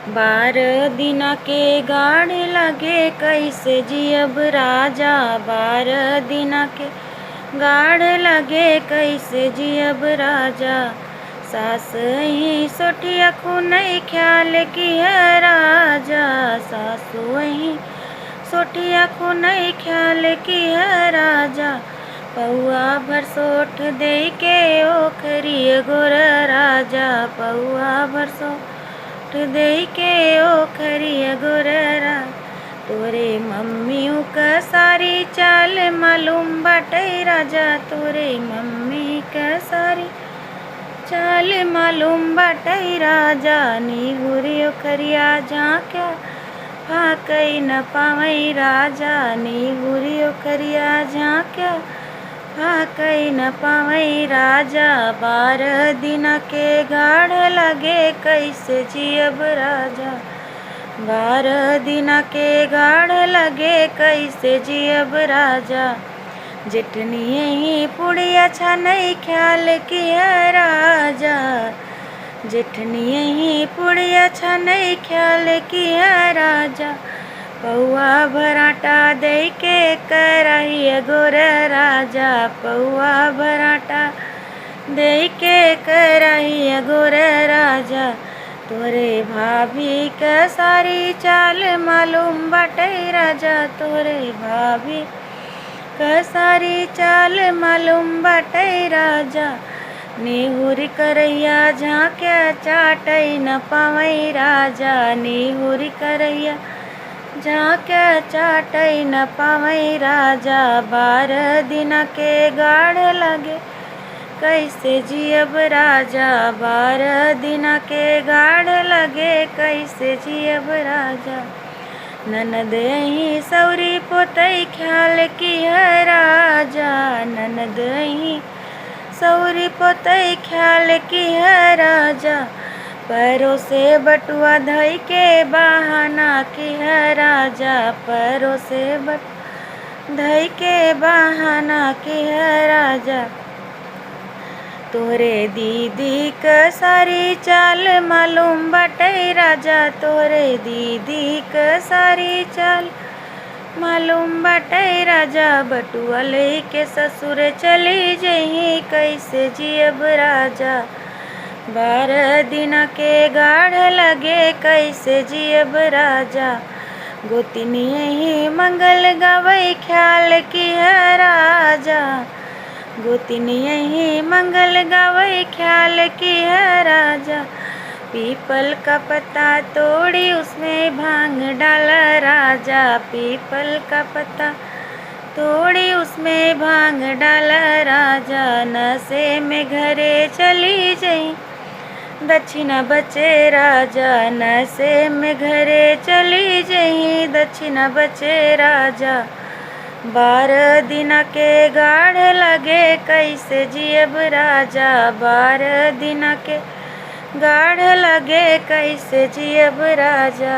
बारह दिना के गाढ़ लगे कैसे जियब राजा, बारह दिना के गाढ़ लगे कैसे जियब राजा। सास ही सोटिया खुनई ख्याल की है राजा, सासु ही सोटिया खुनई ख्याल की है राजा। पौआ भर सोठ दे के ओखरी गोर राजा, पौआ भर सोठ दे के ओखरी गोररा। तोरे मम्मियों का सारी चाल मालूम बाटे राजा, तोरे मम्मी का सारी चाल मालूम बाटे राजा। नीहुरी ओखरिया झाँक्या फाकई न पावई राजा, नीहुरी ओखरिया झाँक्या फाकई न पावई राजा। बारह दिना के गाढ़ लगे कैसे जियब राजा, बारह दिना के गाढ़ लगे कैसे जियब राजा। जेठनी ही पुड़िया छनई ख्याल की है राजा, जेठनी ही पुड़िया छनई ख्याल की है राजा। पौआ भराटा दे के कराही गोर राजा, पौआ भराटा दे के कराही गोर राजा। तोरे भाभी का सारी चाल मालूम बाटे राजा, तोरे भाभी का सारी चाल मालूम बाटे राजा। नीहुरी करैया झाँक्या चाटई न पावई राजा, नीहुरी करैया झाँक्या चाटई न पावई राजा। बारह दिना के गाढ़ लगे कैसे जियब राजा, बारह दिना के गाढ़ लगे कैसे जियब राजा। ननद ही सौरी पोतई ख्याल की है राजा, ननद ही सौरी पोतई ख्याल की है राजा। पैरों से बटुआ धई के बहाना की है राजा, पैरों से बटुआ धई के बहाना की है राजा। तोरे दीदी का सारी चाल मालूम बाटे राजा, तोरे दीदी का सारी चाल मालूम बाटे राजा। बटुआ लेके ससुर चली जही कैसे जियब राजा, बारह दिना के गाढ़ लगे कैसे जियब राजा। गोतिनी ही मंगल गवई ख्याल की है राजा, गोतिनी ही मंगल गवई ख्याल की है राजा। पीपल का पत्ता तोड़ी उसमें भांग डाला राजा, पीपल का पत्ता तोड़ी उसमें भांग डाला राजा। नशे में घरे चली जई दक्षिणा बचे राजा, नशे में घरे चली जही दक्षिणा बचे राजा। बारह दिना के गाढ़ लगे कैसे जियब राजा, बारह दिना के गाढ़ लगे कैसे जियब राजा।